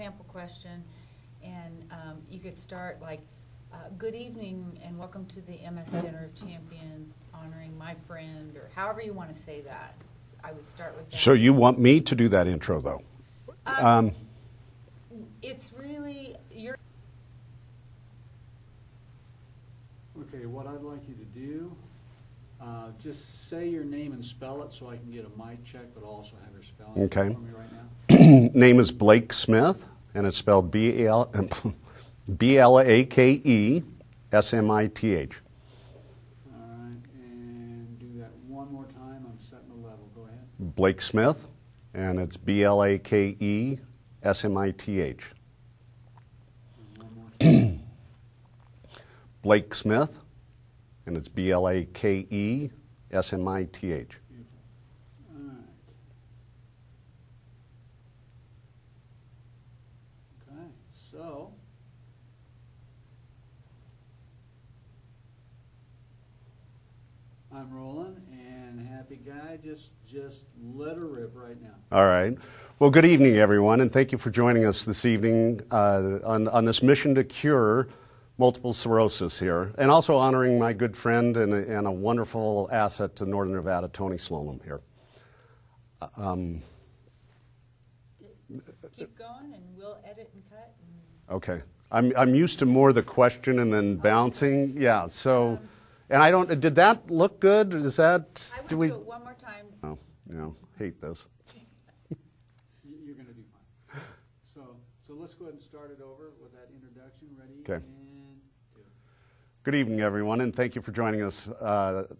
sample question, and you could start like, good evening and welcome to the MS Dinner of Champions, honoring my friend, or however you want to say that. I would start with that. So you want me to do that intro, though? It's really your. Okay, what I'd like you to do, just say your name and spell it so I can get a mic check, but also have your spelling Okay. for me right now. Name is Blake Smith, and it's spelled B-L-A-K-E-S-M-I-T-H. All right, and do that one more time. I'm setting the level. Go ahead. Blake Smith, and it's B-L-A-K-E-S-M-I-T-H. And one more time. Blake Smith, and it's B-L-A-K-E-S-M-I-T-H. Beautiful. All right. Okay, so I'm rolling, and happy guy, just let her rip right now. All right. Well, good evening, everyone, and thank you for joining us this evening on this mission to cure multiple sclerosis here, and also honoring my good friend and a wonderful asset to Northern Nevada, Tony Sloan here. Keep going, and we'll edit and cut. And Okay. I'm used to more the question and then bouncing. Yeah. So, and I don't. Did that look good? Is that? I would Do do we? it one more time. Oh, hate this. You're going to do fine. So let's go ahead and start it over with that introduction. Ready? Okay. And do it. Good evening, everyone, and thank you for joining us. Okay.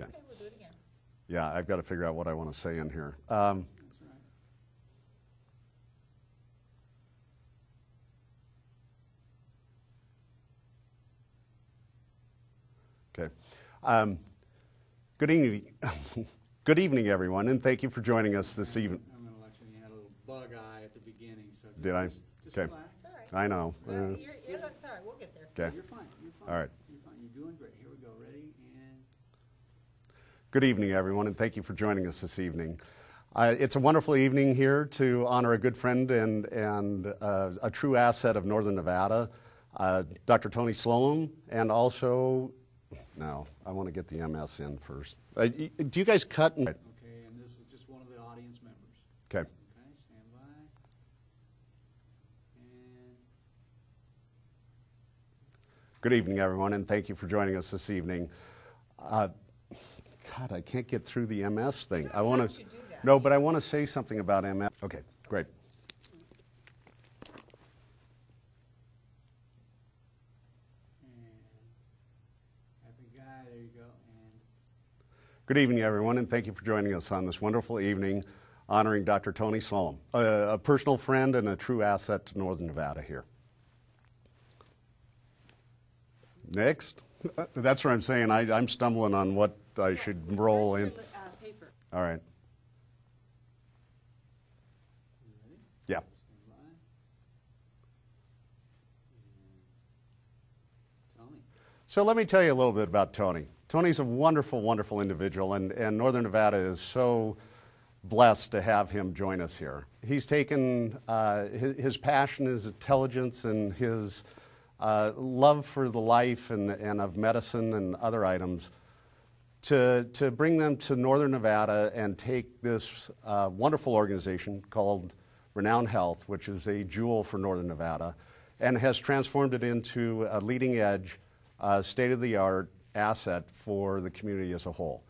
Okay, we'll do it again. Yeah, I've got to figure out what I want to say in here. That's right. Okay. Good evening, good evening, everyone, and thank you for joining us this evening. I'm going to let you. You had a little bug eye at the beginning, so Did I? just Okay. relax. It's all right. I know. Well, that's all right. We'll get there. Okay. You're fine. You're fine. All right. You're fine. You're doing great. Here we go. Ready? And Good evening, everyone, and thank you for joining us this evening. It's a wonderful evening here to honor a good friend and a true asset of Northern Nevada, Dr. Tony Sloan, and also, no, I want to get the MS in first. Do you guys cut? okay, and this is just one of the audience members. Okay. Okay, stand by. And Good evening, everyone, and thank you for joining us this evening. God, I can't get through the MS thing. You I don't want have to. to do that. No, but I want to say something about MS. Okay, great. happy guy. There you go. And Good evening, everyone, and thank you for joining us on this wonderful evening honoring Dr. Tony Sloan, a personal friend and a true asset to Northern Nevada here. Next. That's what I'm saying. I'm stumbling on what I should roll in. Where's your, paper? All right. you ready? Yeah. Stand by. And Tony. So let me tell you a little bit about Tony. Tony's a wonderful, wonderful individual, and Northern Nevada is so blessed to have him join us here. He's taken his passion, his intelligence, and his love for the life and of medicine and other items to bring them to Northern Nevada and take this wonderful organization called Renown Health, which is a jewel for Northern Nevada, and has transformed it into a leading edge, state-of-the-art asset for the community as a whole.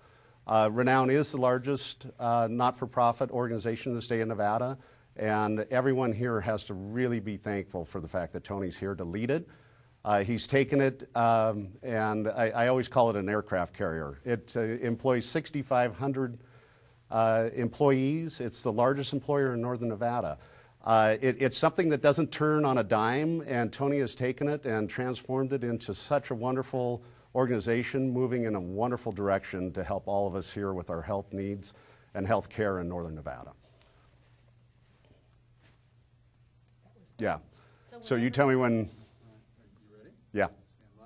Renown is the largest not-for-profit organization in the state of Nevada, and everyone here has to really be thankful for the fact that Tony's here to lead it. He's taken it, and I always call it an aircraft carrier. It employs 6,500 employees. It's the largest employer in Northern Nevada. It's something that doesn't turn on a dime, and Tony has taken it and transformed it into such a wonderful organization, moving in a wonderful direction to help all of us here with our health needs and health care in Northern Nevada. Yeah. So you tell me when. You ready? Yeah. Stand by.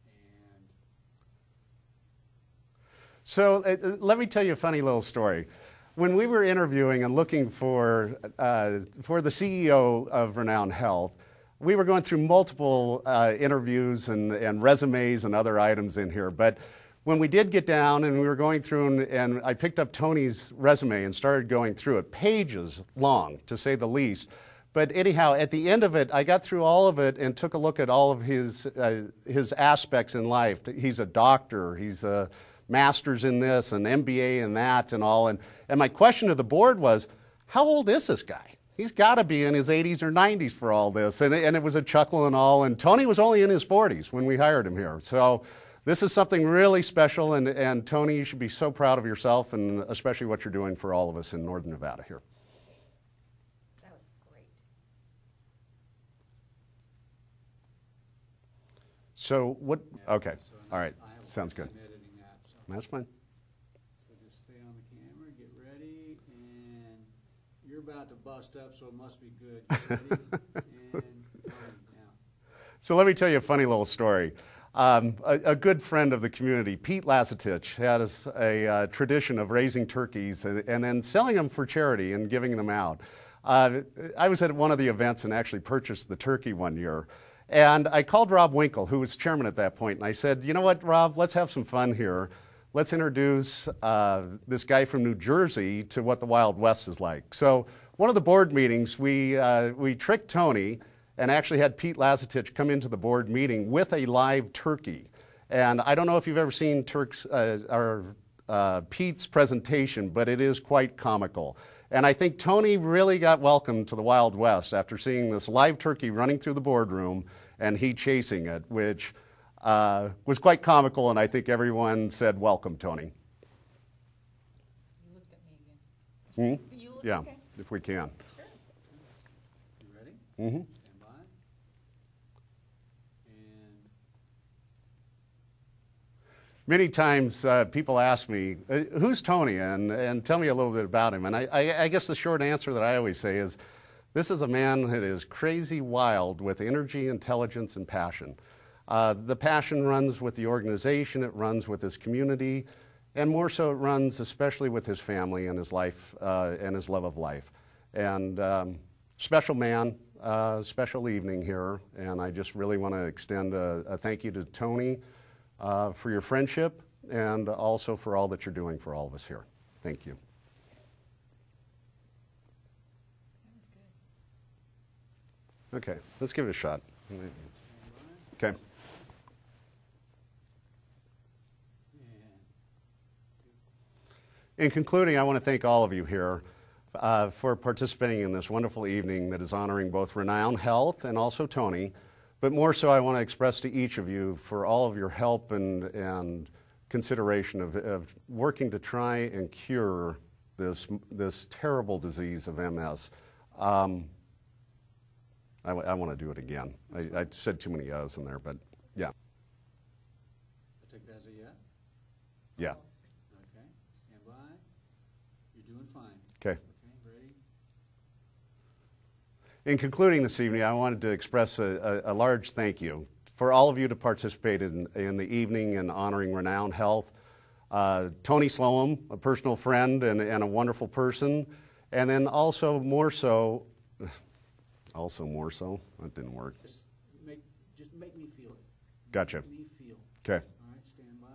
And So let me tell you a funny little story. when we were interviewing and looking for the CEO of Renown Health, we were going through multiple interviews and resumes and other items in here. But when we did get down and we were going through, and I picked up Tony's resume and started going through it, pages long, to say the least. But anyhow, at the end of it, I got through all of it and took a look at all of his aspects in life. He's a doctor. He's a master's in this, an MBA in that, and all. And my question to the board was, how old is this guy? He's got to be in his 80s or 90s for all this. And it was a chuckle and all. And Tony was only in his 40s when we hired him here. So this is something really special. And Tony, you should be so proud of yourself, and especially what you're doing for all of us in Northern Nevada here. That was great. So what, okay, So all right, I have a sounds hard good. time editing that, so. That's fine. So just stay on the camera, get ready, and you're about to bust up, so it must be good. Get ready, and going now. So let me tell you a funny little story. A good friend of the community, Pete Lazatich, had a tradition of raising turkeys and then selling them for charity and giving them out. I was at one of the events and actually purchased the turkey one year. And I called Rob Winkle, who was chairman at that point, and I said, you know what, Rob, let's have some fun here. Let's introduce this guy from New Jersey to what the Wild West is like. So one of the board meetings, we tricked Tony and actually had Pete Lazatich come into the board meeting with a live turkey. And I don't know if you've ever seen Pete's presentation, but it is quite comical. And I think Tony really got welcomed to the Wild West after seeing this live turkey running through the boardroom and he chasing it, which was quite comical, and I think everyone said, welcome, Tony. You looked at me again. Hmm? You look Yeah, okay. if we can. Sure. You ready? Mm-hmm. Stand by. And Many times people ask me, who's Tony, and tell me a little bit about him. And I guess the short answer that I always say is, this is a man that is crazy wild with energy, intelligence, and passion. The passion runs with the organization, it runs with his community, and more so it runs especially with his family and his life and his love of life. And special man, special evening here, and I just really want to extend a thank you to Tony for your friendship and also for all that you're doing for all of us here. Thank you. That was good. Okay, let's give it a shot. stand Okay. by. And In concluding, I want to thank all of you here for participating in this wonderful evening that is honoring both Renown Health and also Tony. But more so, I want to express to each of you for all of your help and consideration of working to try and cure this terrible disease of MS. I want to do it again. I said too many O's in there, but yeah. I take that as a yeah? Yeah. Okay, stand by. You're doing fine. Okay. Okay, ready? In concluding this evening, I wanted to express a large thank you for all of you to participate in the evening and honoring Renown Health. Tony Sloan, a personal friend and a wonderful person, and then also more so, that didn't work. Just make me feel it. Gotcha. Make me feel. Okay, All right, stand by.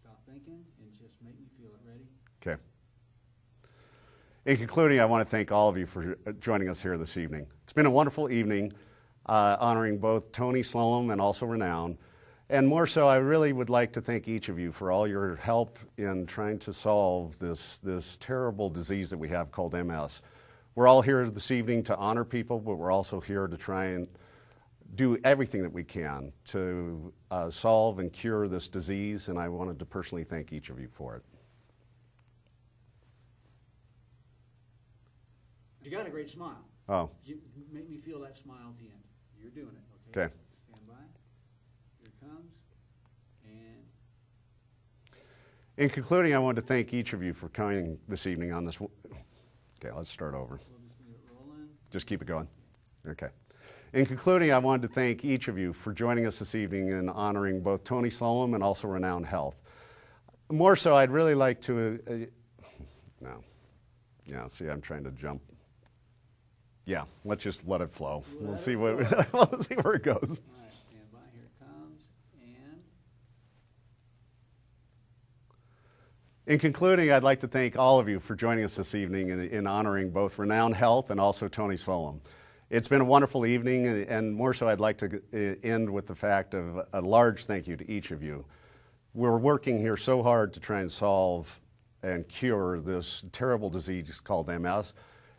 Stop thinking and just make me feel it. Ready? okay. In concluding, I want to thank all of you for joining us here this evening. It's been a wonderful evening honoring both Tony Sloan and also Renown. And more so, I really would like to thank each of you for all your help in trying to solve this terrible disease that we have called MS. We're all here this evening to honor people, but we're also here to try and do everything that we can to solve and cure this disease, and I wanted to personally thank each of you for it. You got a great smile. Oh, You make me feel that smile at the end. You're doing it, okay? Okay. Stand by. Here it comes. And in concluding, I wanted to thank each of you for coming this evening on this. Okay, let's start over. we'll just leave it rolling. Just keep it going. Okay. In concluding, I wanted to thank each of you for joining us this evening in honoring both Tony Sloan and also Renown Health. More so, I'd really like to No. Yeah, see, I'm trying to jump. Yeah, let's just let it flow. We'll see what we'll see where it goes. All right, stand by. Here it comes. And In concluding, I'd like to thank all of you for joining us this evening in honoring both Renown Health and also Tony Sloan. It's been a wonderful evening, and more so I'd like to end with the fact of a large thank you to each of you. We're working here so hard to try and solve and cure this terrible disease called MS,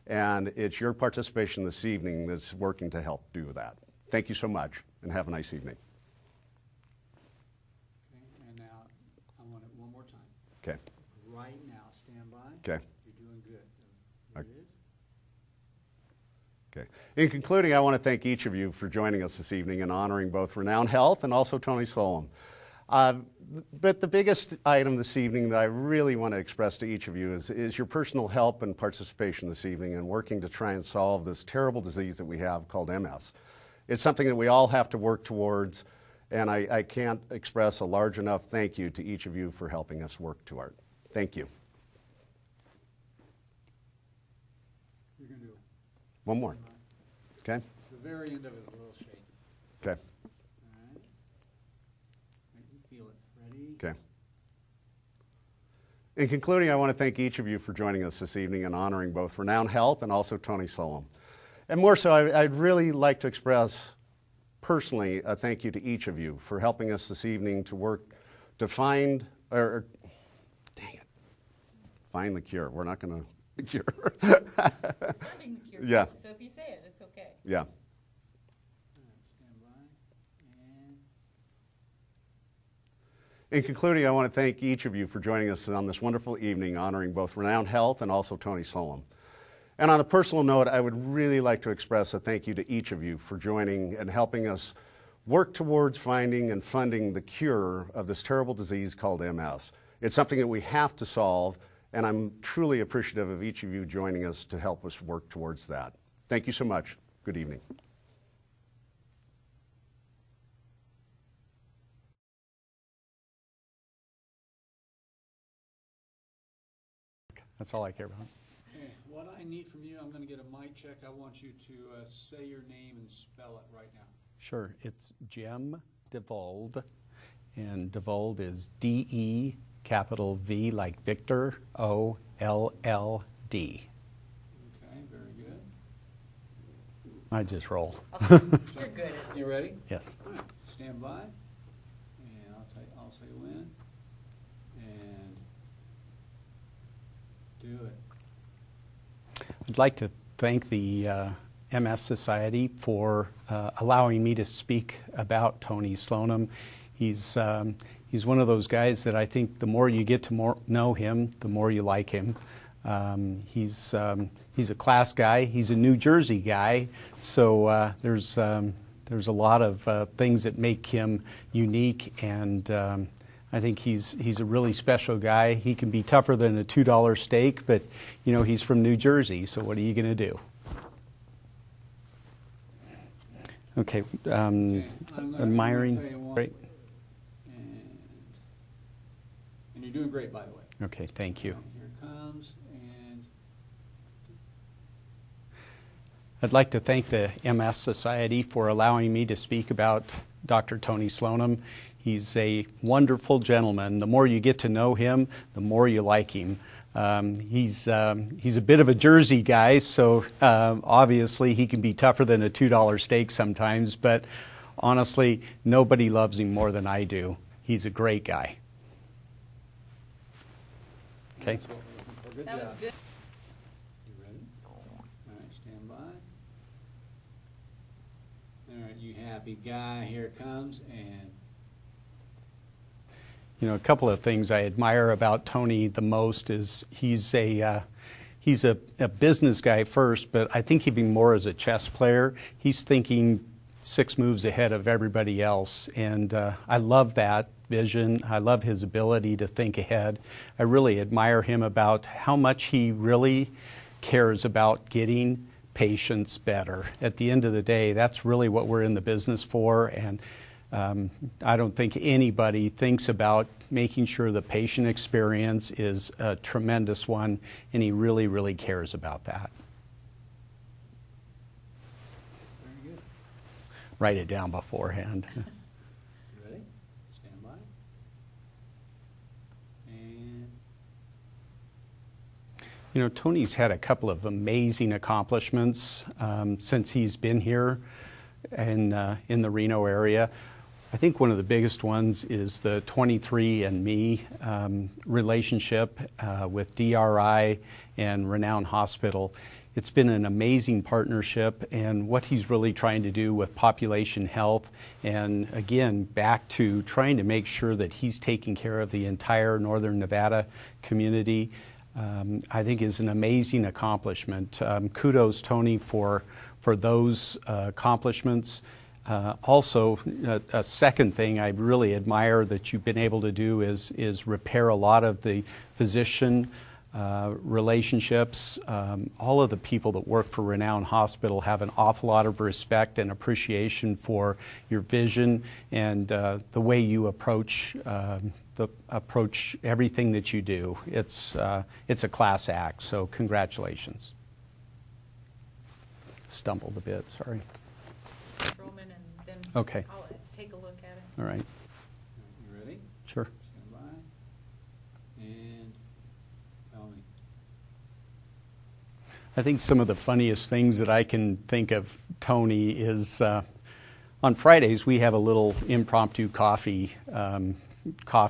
and it's your participation this evening that's working to help do that. Thank you so much, and have a nice evening. okay, and now I want it one more time. Okay. Right now, stand by. Okay. You're doing good. Here it is. Okay. In concluding, I want to thank each of you for joining us this evening and honoring both Renown Health and also Tony Sloan. But the biggest item this evening that I really want to express to each of you is your personal help and participation this evening in working to try and solve this terrible disease that we have called MS. It's something that we all have to work towards, and I can't express a large enough thank you to each of you for helping us work toward it. Thank you. You're going to do it. One more. Okay? The very end of it is a little shake. Okay. All right. Make me feel it. Ready? Okay. In concluding, I want to thank each of you for joining us this evening and honoring both Renown Health and also Tony Sloan. And more so, I'd really like to express personally a thank you to each of you for helping us this evening to work to find, find the cure. We're not going to cure. Finding the cure. Yeah. So if you say it, it's okay. Yeah. All right, stand by. And In concluding, I want to thank each of you for joining us on this wonderful evening honoring both Renown Health and also Tony Sloan. And on a personal note, I would really like to express a thank you to each of you for joining and helping us work towards finding and funding the cure of this terrible disease called MS. It's something that we have to solve, and I'm truly appreciative of each of you joining us to help us work towards that. Thank you so much. Good evening. That's all I care about. okay, what I need from you, I'm going to get a mic check. I want you to say your name and spell it right now. Sure, it's Jim DeVold, and DeVold is D-E capital V like Victor, O-L-L-D. Okay, very good. I just roll. You're good at it. You ready? Yes. All right, stand by. And I'll say when. And do it. I'd like to thank the MS Society for allowing me to speak about Tony Sloan. He's one of those guys that I think the more you get to know him, the more you like him. He's a class guy. He's a New Jersey guy, so there's a lot of things that make him unique, and I think he's a really special guy. He can be tougher than a $2 steak, but you know he's from New Jersey, so what are you going to do? Okay, admiring. Tell you one. Great. And you're doing great, by the way. Okay, thank you. Here it comes, and I'd like to thank the MS Society for allowing me to speak about Dr. Tony Sloan. He's a wonderful gentleman. The more you get to know him, the more you like him. He's a bit of a Jersey guy, so obviously he can be tougher than a $2 steak sometimes, but honestly, nobody loves him more than I do. He's a great guy. Okay. that's what we're looking for. Good That job. was good. You ready? All right, stand by. All right, you happy guy, here it comes, and You know, a couple of things I admire about Tony the most is he's a business guy first, but I think even more as a chess player. He's thinking 6 moves ahead of everybody else, and I love that vision. I love his ability to think ahead. I really admire him about how much he really cares about getting patients better. At the end of the day, that's really what we're in the business for, and I don't think anybody thinks about making sure the patient experience is a tremendous one, and he really, really cares about that. Very good. Write it down beforehand. You ready? Stand by. And You know, Tony's had a couple of amazing accomplishments since he's been here in the Reno area. I think one of the biggest ones is the 23andMe relationship with DRI and Renown Hospital. It's been an amazing partnership, and what he's really trying to do with population health, and again, back to trying to make sure that he's taking care of the entire Northern Nevada community, I think is an amazing accomplishment. Kudos, Tony, for those accomplishments. Also, a second thing I really admire that you've been able to do is repair a lot of the physician relationships. All of the people that work for Renown Hospital have an awful lot of respect and appreciation for your vision and the way you approach everything that you do. It's a class act, so congratulations. Stumbled a bit, sorry. Roman, and then Okay. I'll take a look at it. All right, you ready? sure. Stand by. And tell me. I think some of the funniest things that I can think of, Tony, is on Fridays we have a little impromptu coffee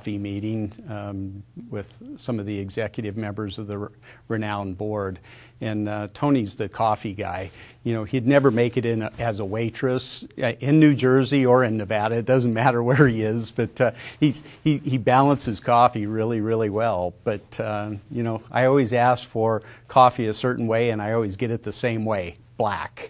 meeting with some of the executive members of the Renown board. And Tony's the coffee guy. You know, he'd never make it in as a waitress in New Jersey or in Nevada. It doesn't matter where he is, but he balances coffee really, really well. But, you know, I always ask for coffee a certain way, and I always get it the same way, black.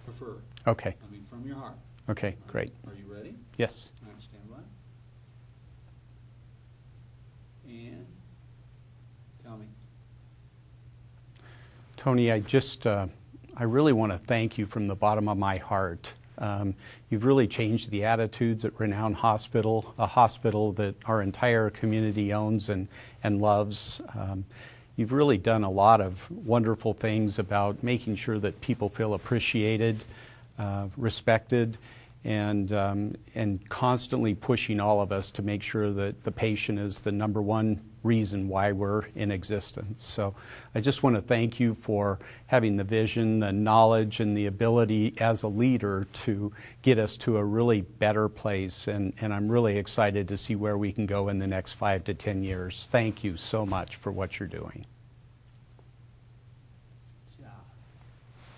Prefer. Okay, I mean, from your heart. okay, great. Are you ready? Yes. All right, stand by. And tell me. Tony, I really want to thank you from the bottom of my heart. You've really changed the attitudes at Renown Hospital, a hospital that our entire community owns and loves. You've really done a lot of wonderful things about making sure that people feel appreciated, respected, and constantly pushing all of us to make sure that the patient is the number one reason why we're in existence. So I just want to thank you for having the vision, the knowledge, and the ability as a leader to get us to a really better place. And I'm really excited to see where we can go in the next 5 to 10 years. Thank you so much for what you're doing.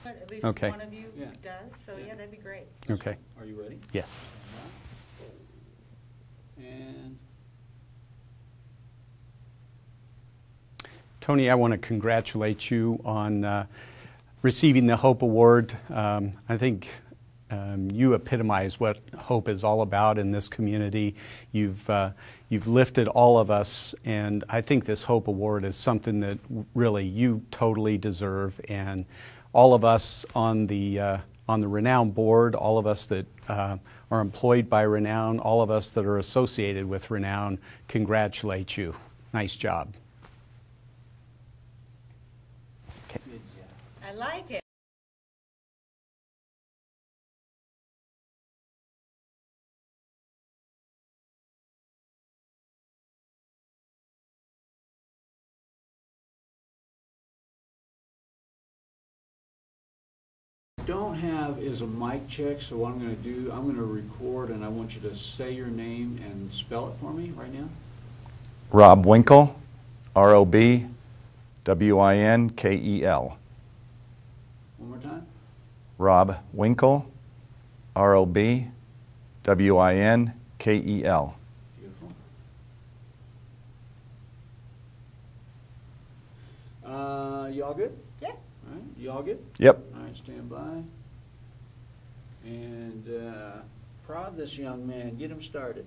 But at least Okay. one of you Yeah. does, so yeah, that'd be great. Okay. Are you ready? Yes. And Tony, I want to congratulate you on receiving the Hope Award. I think you epitomize what hope is all about in this community. You've lifted all of us, and I think this Hope Award is something that really you totally deserve. And all of us on the Renown board, all of us that are employed by Renown, all of us that are associated with Renown, congratulate you. Nice job. good job. I like it. Don't have is a mic check, so what I'm going to do, I'm going to record, and I want you to say your name and spell it for me right now. Rob Winkle, R-O-B-W-I-N-K-E-L. One more time. Rob Winkle, R-O-B-W-I-N-K-E-L. Beautiful. You all good? Yeah. All right. You all good? Yep. All right, stand by. And prod this young man. Get him started.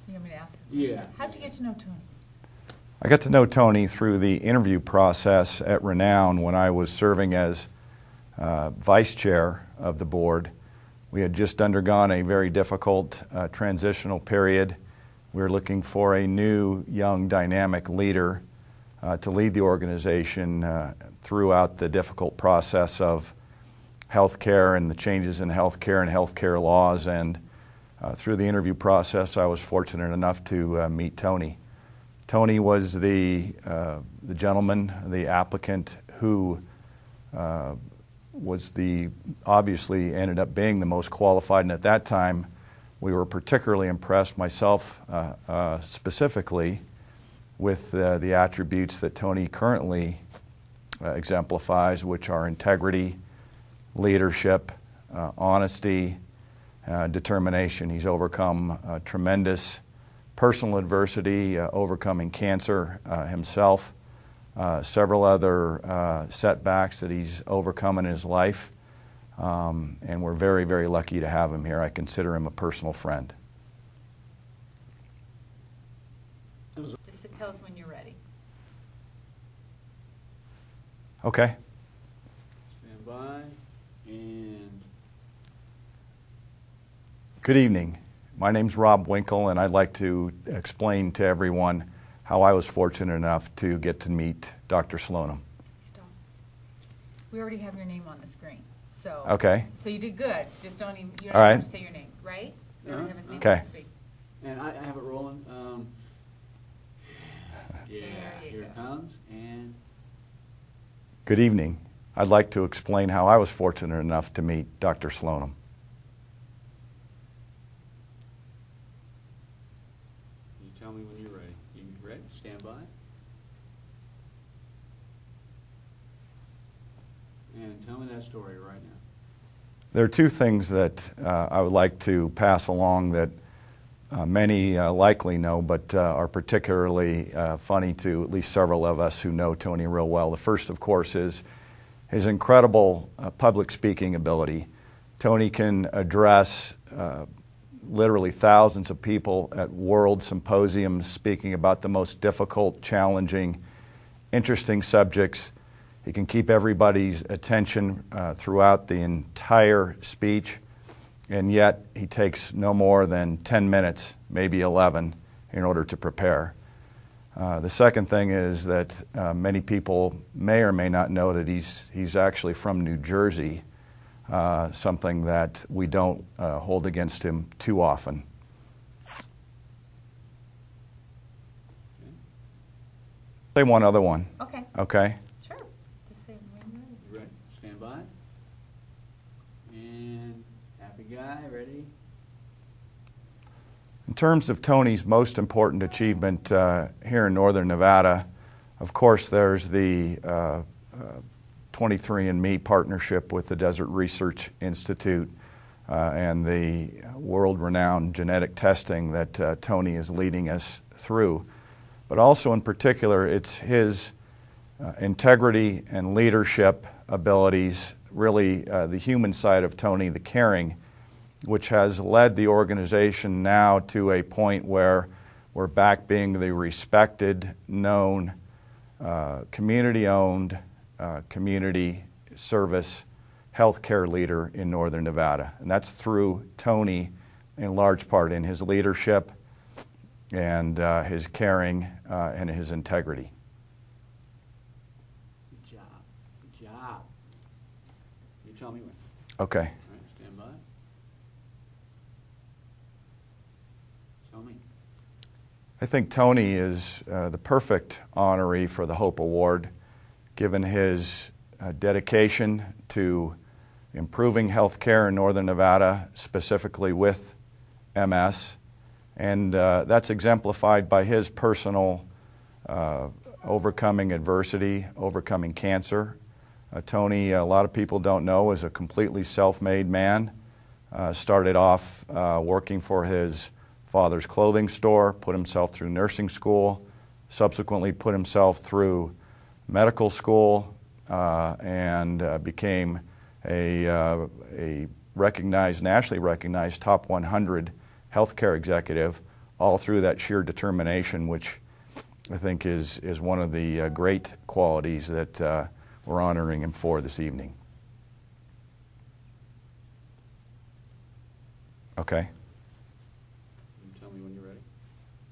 You want me to ask? Yeah. How'd you get to know Tony? I got to know Tony through the interview process at Renown when I was serving as vice chair of the board. We had just undergone a very difficult transitional period. We were looking for a new, young, dynamic leader to lead the organization throughout the difficult process of healthcare and the changes in healthcare and healthcare laws. And through the interview process, I was fortunate enough to meet Tony. Tony was the gentleman, the applicant who obviously ended up being the most qualified, and at that time we were particularly impressed, myself specifically, with the attributes that Tony currently exemplifies, which are integrity, leadership, honesty, determination. He's overcome tremendous personal adversity, overcoming cancer himself, several other setbacks that he's overcome in his life, and we're very, very lucky to have him here. I consider him a personal friend. Just tell us when you're ready. Okay. Stand by. And Good evening. My name's Rob Winkle, and I'd like to explain to everyone how I was fortunate enough to get to meet Dr. Slonim. Stop. We already have your name on the screen. So Okay. So you did good. Just don't even, you don't All right. have to say your name, right? You don't have his name Okay. on the screen. and I have it rolling. Yeah, There you here it go. comes. And Good evening. I'd like to explain how I was fortunate enough to meet Dr. Slonim. you tell me when you're ready. You ready? Stand by. And tell me that story right now. There are two things that I would like to pass along that many likely know, but are particularly funny to at least several of us who know Tony real well. The first, of course, is his incredible public speaking ability. Tony can address literally thousands of people at world symposiums speaking about the most difficult, challenging, interesting subjects. He can keep everybody's attention throughout the entire speech, and yet he takes no more than 10 minutes, maybe 11, in order to prepare. The second thing is that many people may or may not know that he's actually from New Jersey, something that we don't hold against him too often. Say one other one, Okay. okay? Sure. Just say when you're ready. You ready? Stand by. And happy guy, ready? In terms of Tony's most important achievement here in Northern Nevada, of course there's the 23andMe partnership with the Desert Research Institute and the world-renowned genetic testing that Tony is leading us through. But also in particular, it's his integrity and leadership abilities, really the human side of Tony, the caring, which has led the organization now to a point where we're back being the respected, known, community-owned, community service healthcare leader in Northern Nevada. And that's through Tony, in large part, in his leadership and his caring and his integrity. Good job. Good job. You tell me when. Okay. All right, stand by. Tell me. I think Tony is the perfect honoree for the Hope Award, given his dedication to improving health care in Northern Nevada, specifically with MS. And that's exemplified by his personal overcoming adversity, overcoming cancer. Tony, a lot of people don't know, is a completely self-made man. Started off working for his father's clothing store, put himself through nursing school, subsequently put himself through medical school, and became a recognized, nationally recognized top 100 healthcare executive, all through that sheer determination, which I think is one of the great qualities that we're honoring him for this evening. Okay. You tell me when you're ready.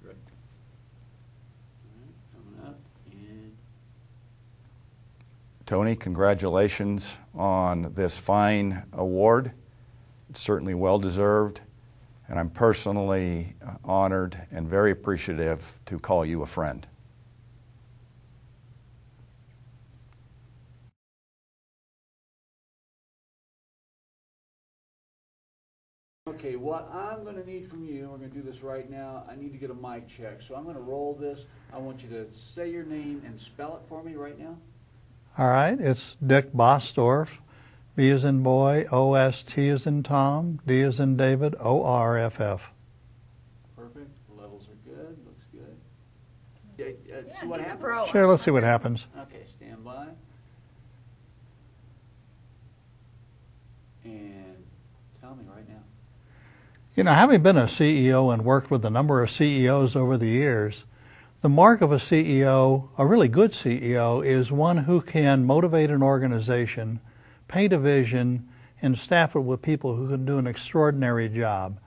You ready? All right, coming up, and Tony, congratulations on this fine award. It's certainly well-deserved, and I'm personally honored and very appreciative to call you a friend. okay, what I'm going to need from you, we're going to do this right now, I need to get a mic check. So I'm going to roll this. I want you to say your name and spell it for me right now. All right, it's Dick Bostorff, B as in boy, O-S-T as in Tom, D as in David, O-R-F-F. Perfect. Levels are good. Looks good. See what he's a happens? pro. Sure, let's see what happens. Okay, stand by. And tell me right now. You know, having been a CEO and worked with a number of CEOs over the years, the mark of a CEO, a really good CEO, is one who can motivate an organization, paint a vision, and staff it with people who can do an extraordinary job.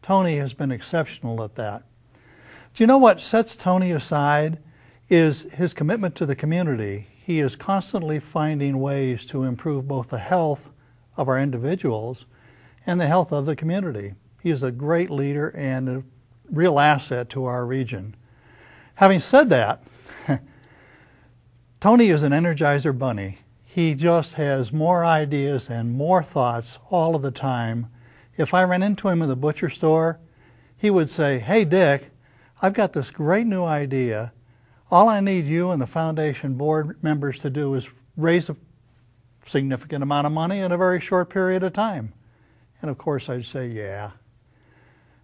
Tony has been exceptional at that. Do you know what sets Tony aside is his commitment to the community. He is constantly finding ways to improve both the health of our individuals and the health of the community. He is a great leader and a real asset to our region. Having said that, Tony is an Energizer bunny. He just has more ideas and more thoughts all of the time. If I ran into him in the butcher store, he would say, "Hey Dick, I've got this great new idea. All I need you and the foundation board members to do is raise a significant amount of money in a very short period of time." And of course I'd say, yeah.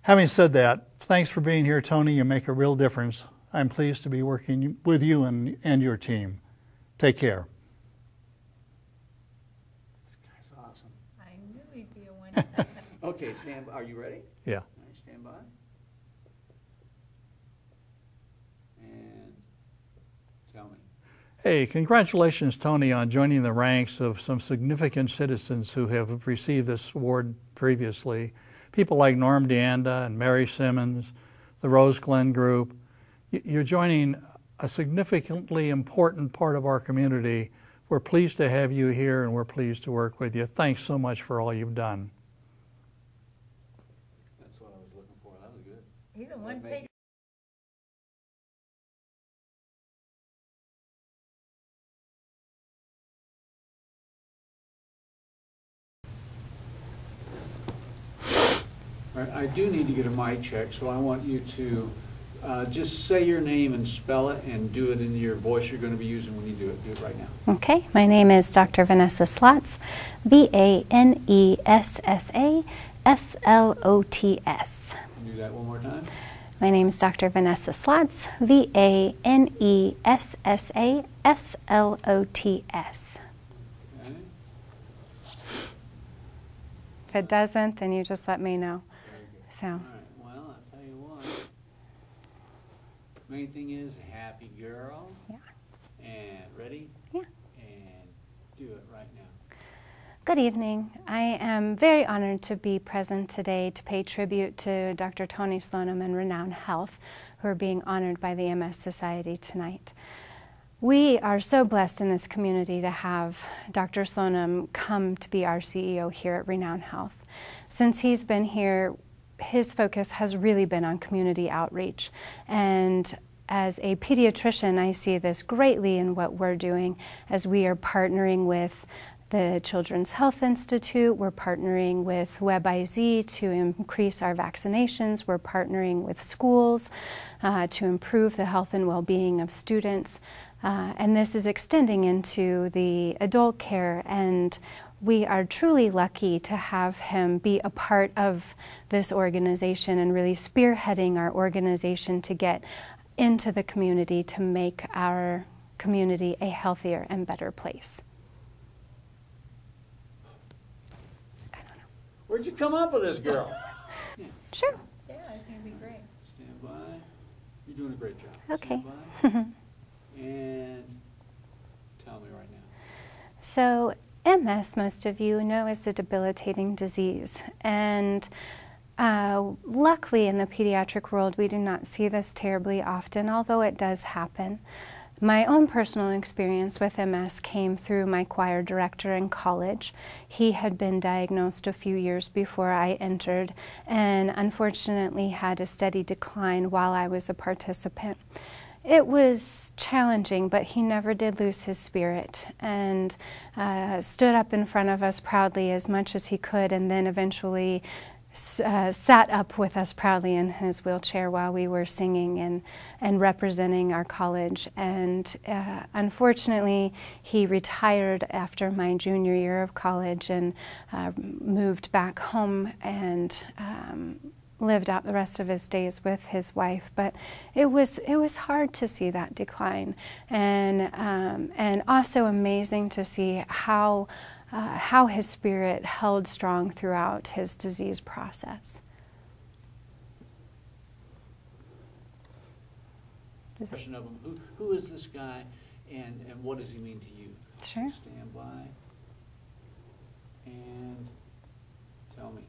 Having said that, thanks for being here, Tony. You make a real difference. I'm pleased to be working with you and your team. Take care. This guy's awesome. I knew he'd be a winner. Okay, are you ready? Yeah. All right, stand by. And tell me. Hey, congratulations, Tony, on joining the ranks of some significant citizens who have received this award previously. People like Norm DeAnda and Mary Simmons, the Rose Glen Group. You're joining a significantly important part of our community. We're pleased to have you here, and we're pleased to work with you. Thanks so much for all you've done. That's what I was looking for. That was good. He's a one-take. All right, I do need to get a mic check, so I want you to just say your name and spell it and do it in your voice you're going to be using when you do it. Do it right now. Okay, my name is Dr. Vanessa Slots, V-A-N-E-S-S-A-S-L-O-T-S. Can you do that one more time? My name is Dr. Vanessa Slots, V-A-N-E-S-S-A-S-L-O-T-S. Okay. If it doesn't, then you just let me know. Very good. So, All right, well, I'll tell you what. Main thing is happy girl. yeah. And ready? Yeah. And do it right now. Good evening. I am very honored to be present today to pay tribute to Dr. Tony Slonim and Renown Health, who are being honored by the MS Society tonight. We are so blessed in this community to have Dr. Slonim come to be our CEO here at Renown Health. Since he's been here, his focus has really been on community outreach. And as a pediatrician, I see this greatly in what we're doing as we are partnering with the Children's Health Institute. We're partnering with WebIZ to increase our vaccinations. We're partnering with schools to improve the health and well-being of students. And this is extending into the adult care, and we are truly lucky to have him be a part of this organization and really spearheading our organization to get into the community to make our community a healthier and better place. Where'd you come up with this, girl? Yeah. Sure. Yeah, it's going to be great. Stand by. You're doing a great job. Okay. Stand by. And tell me right now. So MS, most of you know, is a debilitating disease. And luckily in the pediatric world, we do not see this terribly often, although it does happen. My own personal experience with MS came through my choir director in college. He had been diagnosed a few years before I entered and unfortunately had a steady decline while I was a participant. It was challenging, but he never did lose his spirit and stood up in front of us proudly as much as he could, and then eventually sat up with us proudly in his wheelchair while we were singing and representing our college. And unfortunately, he retired after my junior year of college and moved back home and lived out the rest of his days with his wife. But it was hard to see that decline, and also amazing to see how his spirit held strong throughout his disease process. Question of him, who is this guy, and what does he mean to you? Sure. Stand by and tell me.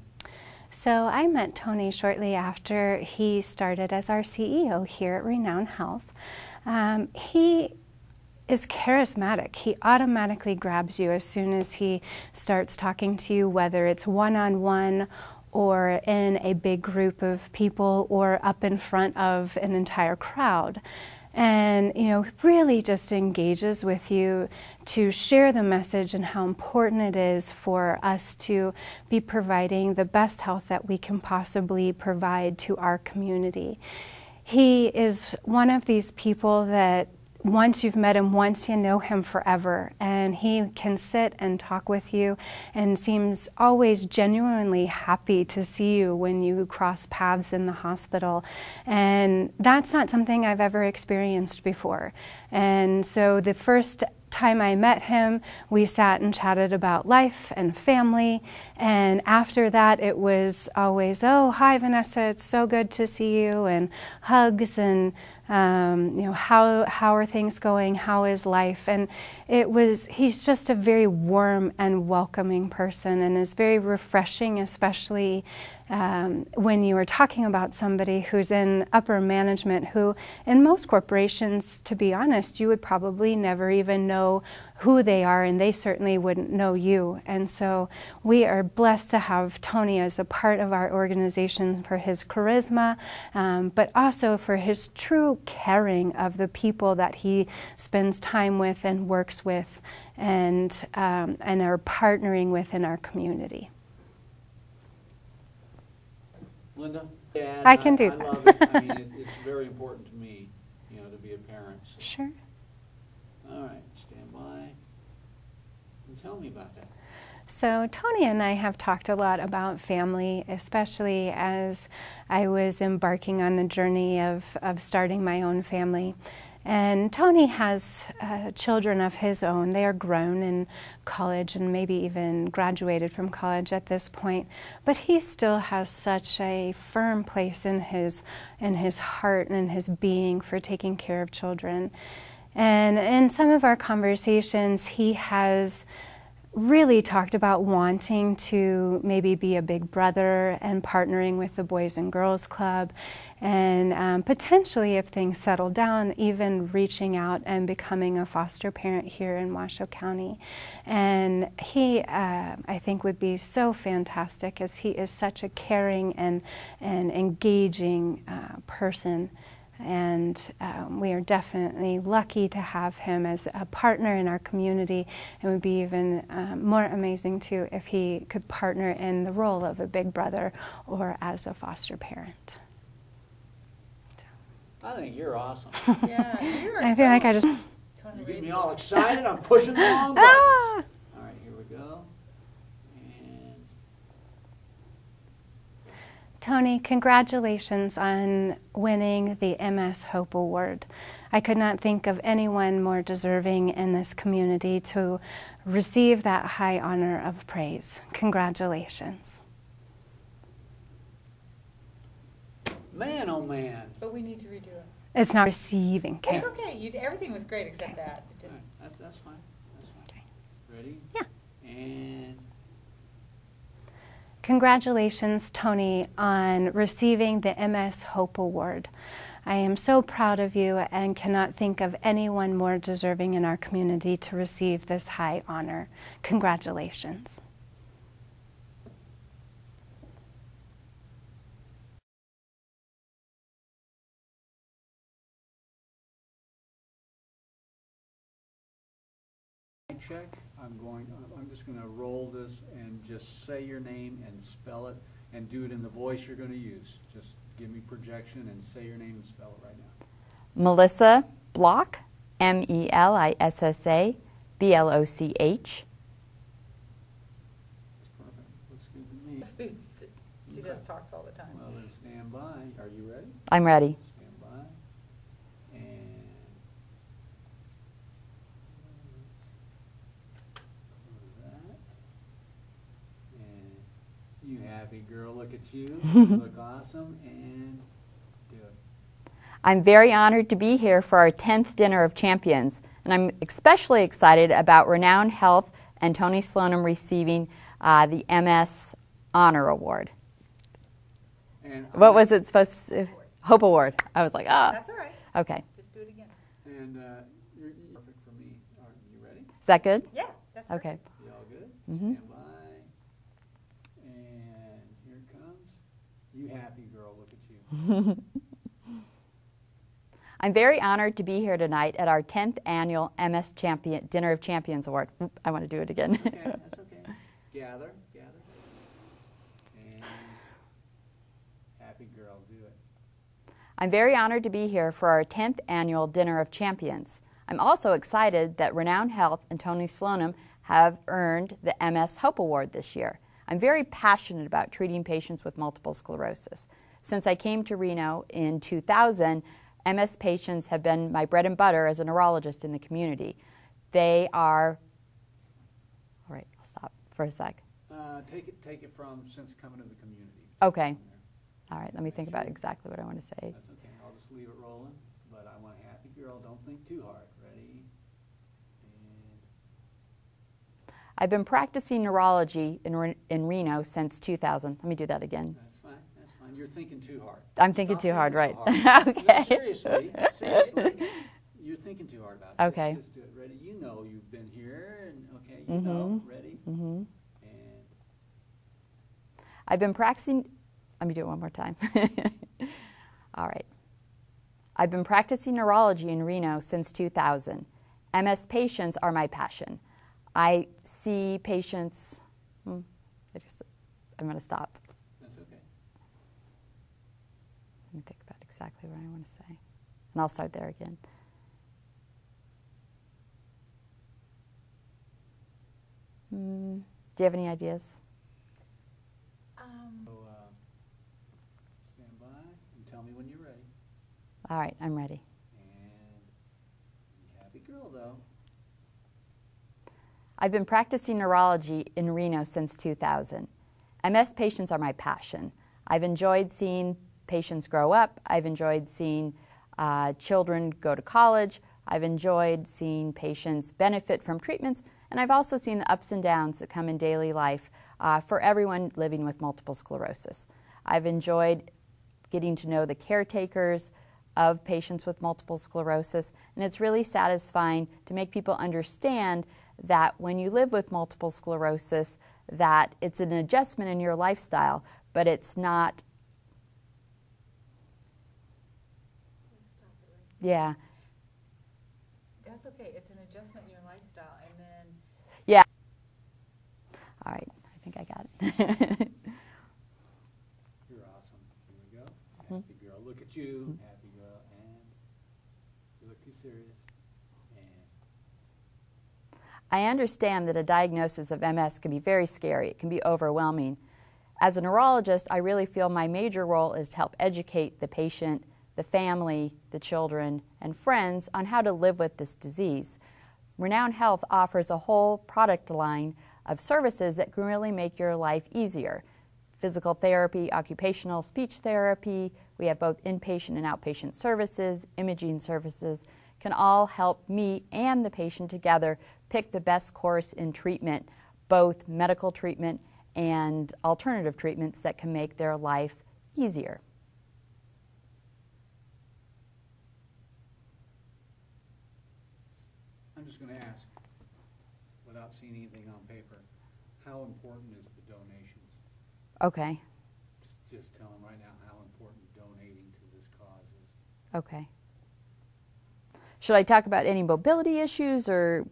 So I met Tony shortly after he started as our CEO here at Renown Health. He is charismatic. He automatically grabs you as soon as he starts talking to you, whether it's one-on-one or in a big group of people or up in front of an entire crowd. And, you know, really just engages with you to share the message and how important it is for us to be providing the best health that we can possibly provide to our community. He is one of these people that once you've met him once, you know him forever, and he can sit and talk with you and seems always genuinely happy to see you when you cross paths in the hospital. And that's not something I've ever experienced before. And so the first time I met him, we sat and chatted about life and family, and after that it was always, "Oh, hi Vanessa, it's so good to see you," and hugs and you know, how are things going? How is life? And he's just a very warm and welcoming person, and is very refreshing, especially when you are talking about somebody who's in upper management, who in most corporations, to be honest, you would probably never even know who they are, and they certainly wouldn't know you. And so we are blessed to have Tony as a part of our organization for his charisma, but also for his true caring of the people that he spends time with and works with and are partnering with in our community. Linda? Yeah, I can do I that. love it. I mean, it's very important to me, you know, to be a parent. So. Sure. All right, stand by and tell me about that. So Tony and I have talked a lot about family, especially as I was embarking on the journey of starting my own family. And Tony has children of his own. They are grown in college and maybe even graduated from college at this point. But he still has such a firm place in his heart and in his being for taking care of children. And in some of our conversations, he has really talked about wanting to maybe be a big brother and partnering with the Boys and Girls Club, and potentially, if things settle down, even reaching out and becoming a foster parent here in Washoe County. And he, I think, would be so fantastic, as he is such a caring and engaging person. And we are definitely lucky to have him as a partner in our community. It would be even more amazing, too, if he could partner in the role of a big brother or as a foster parent. I think you're awesome. Yeah, you are I feel like I just... You get me all excited. I'm pushing the wrong buttons. Ah! All right, here we go. And Tony, congratulations on winning the MS Hope Award. I could not think of anyone more deserving in this community to receive that high honor of praise. Congratulations. man, oh man. But we need to redo it. It's not receiving care. It's okay. Everything was great except that. It just, All right, that's fine. That's fine. Okay. Ready? Yeah. And Congratulations, Tony, on receiving the MS Hope Award. I am so proud of you and cannot think of anyone more deserving in our community to receive this high honor. Congratulations. Check. I'm just going to roll this and just say your name and spell it, and do it in the voice you're going to use. Just give me projection and say your name and spell it right now. Melissa Block, Melissa Bloch. That's perfect. Looks good to me. She does talks all the time. Well, then stand by. Are you ready? I'm ready. Stand by. And close that. And you happy girl, look at you. You look awesome. And do it. I'm very honored to be here for our 10th Dinner of Champions, and I'm especially excited about Renown Health and Tony Slonim receiving the MS Honor Award. And What was it supposed to Hope Award. I was like, ah. That's all right. Okay. Just do it again. And you're perfect for me. Are you ready? Is that good? Yeah, that's Okay. You all good? Mhm. Stand by. And here it comes. You happy girl, look at you. I'm very honored to be here tonight at our 10th annual MS Dinner of Champions Award. Oop, I want to do it again. Okay, that's okay. Gather. And happy girl, do it. I'm very honored to be here for our 10th annual Dinner of Champions. I'm also excited that Renown Health and Tony Slonim have earned the MS Hope Award this year. I'm very passionate about treating patients with multiple sclerosis. Since I came to Reno in 2000, MS patients have been my bread and butter as a neurologist in the community. They are, all right, I'll stop for a sec. Take it from since coming to the community. Okay. All right, let me think about exactly what I want to say. That's okay. I'll just leave it rolling. But I want a happy girl. Don't think too hard. Ready? And I've been practicing neurology in Reno since 2000. Let me do that again. that's fine. That's fine. You're thinking too hard. I'm thinking Stop too hard, thinking right? so hard. Okay. No, seriously. You're thinking too hard about it. Okay. Just do it. Ready? You know you've been here. And okay, you know. Ready? Mm-hmm. And I've been practicing, let me do it one more time. All right. I've been practicing neurology in Reno since 2000. MS patients are my passion. I see patients, I'm going to stop. that's okay. Let me think about exactly what I want to say. And I'll start there again. Do you have any ideas? So stand by and tell me when you're ready. All right, I'm ready. And you happy girl, though. I've been practicing neurology in Reno since 2000. MS patients are my passion. I've enjoyed seeing patients grow up. I've enjoyed seeing children go to college. I've enjoyed seeing patients benefit from treatments. And I've also seen the ups and downs that come in daily life for everyone living with multiple sclerosis. I've enjoyed getting to know the caretakers of patients with multiple sclerosis, and it's really satisfying to make people understand that when you live with multiple sclerosis, that it's an adjustment in your lifestyle, but it's not. Yeah. That's okay. It's an adjustment in your lifestyle, and then. Yeah. All right. I think I got it. You're awesome. Here we go. Happy girl. Look at you. Happy girl. And you look too serious. And I understand that a diagnosis of MS can be very scary. It can be overwhelming. As a neurologist, I really feel my major role is to help educate the patient, the family, the children, and friends on how to live with this disease. Renown Health offers a whole product line of services that can really make your life easier. Physical therapy, occupational speech therapy, we have both inpatient and outpatient services, imaging services, can all help me and the patient together pick the best course in treatment, both medical treatment and alternative treatments that can make their life easier. I'm just going to ask, without seeing anything on paper, how important is the donations? Okay. Just tell them right now how important donating to this cause is. Okay. Should I talk about any mobility issues or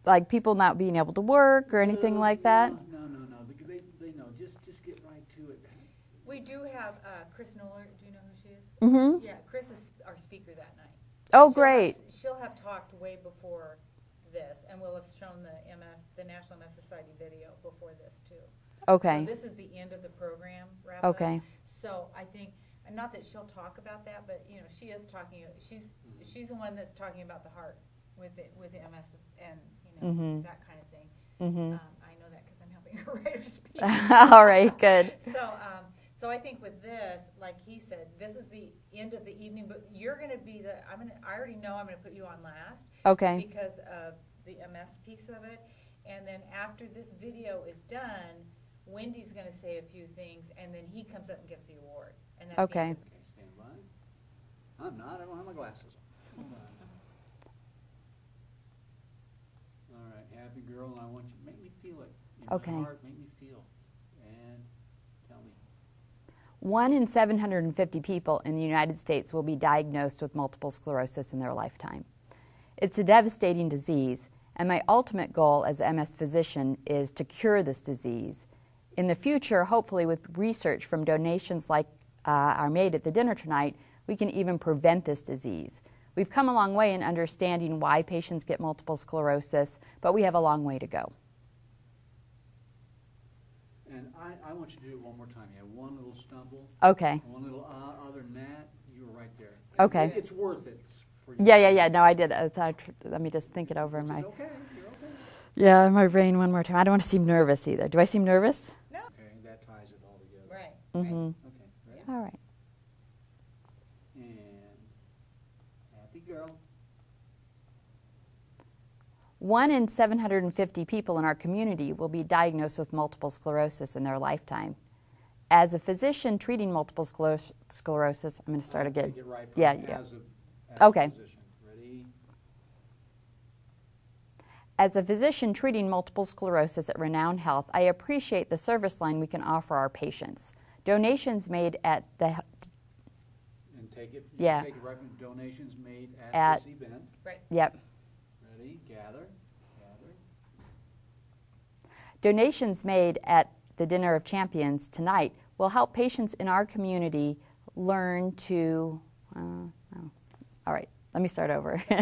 like people not being able to work or anything like that? No. They know. Just get right to it. We do have Chris Noller. Do you know who she is? Mm-hmm. Yeah, Chris is our speaker that night. Oh, great. She'll have talked way before this, and we'll have shown the National MS Society video before this too. Okay. So this is the end of the program wrap Okay. up. So I think, and not that she'll talk about that, but you know, she is talking. She's the one that's talking about the heart with the MS and you know Mhm. that kind of thing. Mm-hmm. I know that because I'm helping her write her speech. All right, good. So I think with this, like he said, this is the end of the evening, but you're going to be I already know I'm going to put you on last. Okay. Because of the MS piece of it. And then after this video is done, Wendy's going to say a few things, and then he comes up and gets the award. And that's the Okay. end. Okay, stand by. I'm not. I don't have my glasses on. Hold on. All right, happy girl, and I want you to make me feel it. In Okay. my heart, make me feel. And tell me. 1 in 750 people in the United States will be diagnosed with multiple sclerosis in their lifetime. It's a devastating disease, and my ultimate goal as a MS physician is to cure this disease. In the future, hopefully with research from donations like are made at the dinner tonight, we can even prevent this disease. We've come a long way in understanding why patients get multiple sclerosis, but we have a long way to go. And I want you to do it one more time. You have one little stumble, Okay. one little other than that, you were right there. Okay. It's worth it for you. Yeah. No, I did. Let me just think it over in my. It's okay. You're okay. Yeah, in my brain one more time. I don't want to seem nervous either. Do I seem nervous? No. Okay, that ties it all together. Right. Mm-hmm. Okay, ready? All right. And happy girl. 1 in 750 people in our community will be diagnosed with multiple sclerosis in their lifetime. As a physician treating multiple sclerosis, I'm going to start again. Take it right Yeah. as a Okay. physician. Ready? As a physician treating multiple sclerosis at Renown Health, I appreciate the service line we can offer our patients. Donations made at the And take it. Yeah. Take it right from donations made at At- this event. Right. Yep. Ready? Gather. Donations made at the Dinner of Champions tonight will help patients in our community learn to. Oh. All right, let me start over. Just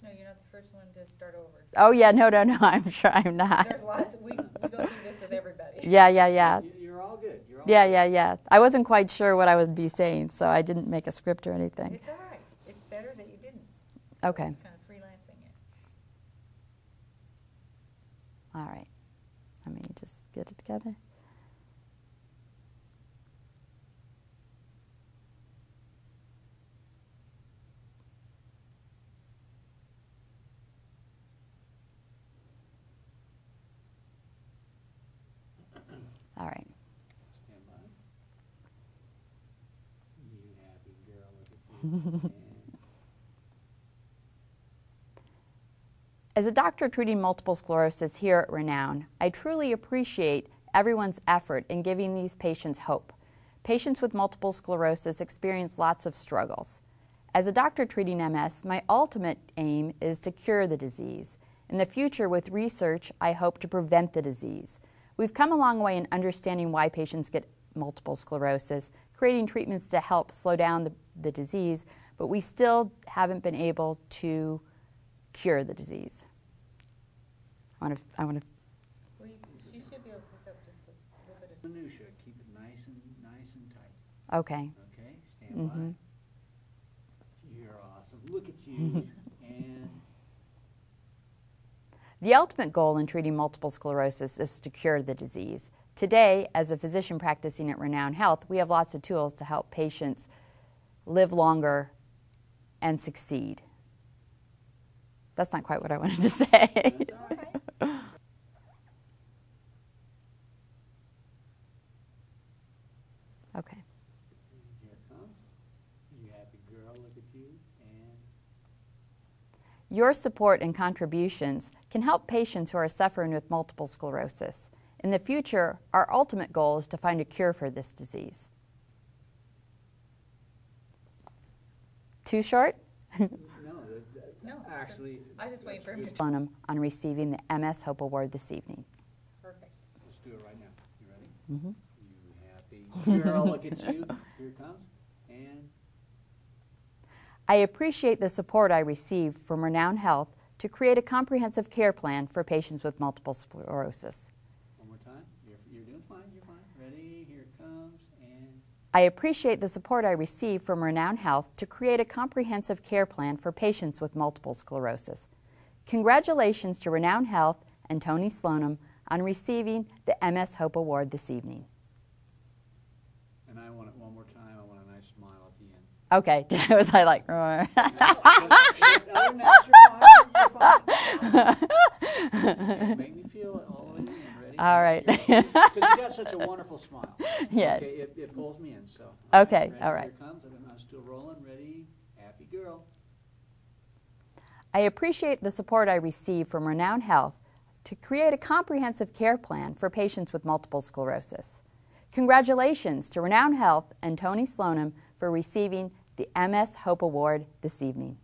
know you're not the first one to start over. Oh yeah, no, I'm sure I'm not. There's lots. We go through this with everybody. Yeah. You're all good. You're all Yeah. I wasn't quite sure what I would be saying, so I didn't make a script or anything. It's all right. It's better that you didn't. Okay. It's kind of freelancing it. All right. Let me just get it together. All right. Stand by. You happy girl, look at you. As a doctor treating multiple sclerosis here at Renown, I truly appreciate everyone's effort in giving these patients hope. Patients with multiple sclerosis experience lots of struggles. As a doctor treating MS, my ultimate aim is to cure the disease. In the future, with research, I hope to prevent the disease. We've come a long way in understanding why patients get multiple sclerosis, creating treatments to help slow down the disease, but we still haven't been able to cure the disease. I want to. Well, she should be able to pick up just a little bit of. Minutia, keep it nice and tight. Okay. Okay, stand by. You're awesome. Look at you. And The ultimate goal in treating multiple sclerosis is to cure the disease. Today, as a physician practicing at Renown Health, we have lots of tools to help patients live longer and succeed. That's not quite what I wanted to say. that's all right. Your support and contributions can help patients who are suffering with multiple sclerosis. In the future, our ultimate goal is to find a cure for this disease. Too short? No, actually. I was just waiting for him to. On receiving the MS Hope Award this evening. Perfect. Let's do it right now. You ready? Mm-hmm. You happy? Here, I'll look at you. Here it comes. And I appreciate the support I received from Renown Health to create a comprehensive care plan for patients with multiple sclerosis. one more time. You're doing fine. You're fine. Ready? Here it comes. And I appreciate the support I received from Renown Health to create a comprehensive care plan for patients with multiple sclerosis. Congratulations to Renown Health and Tony Slonim on receiving the MS Hope Award this evening. and I want it one more time. I want a nice smile at the end. Okay, was I like, Other than that, you're fine. Make me feel it all the way in. Ready? All right. Because you got such a wonderful smile. Yes. Okay, it pulls me in. So. Okay, Ready? all right. Here it comes. I'm still rolling. Ready? Happy girl. I appreciate the support I received from Renown Health to create a comprehensive care plan for patients with multiple sclerosis. Congratulations to Renown Health and Tony Slonim for receiving the MS Hope Award this evening.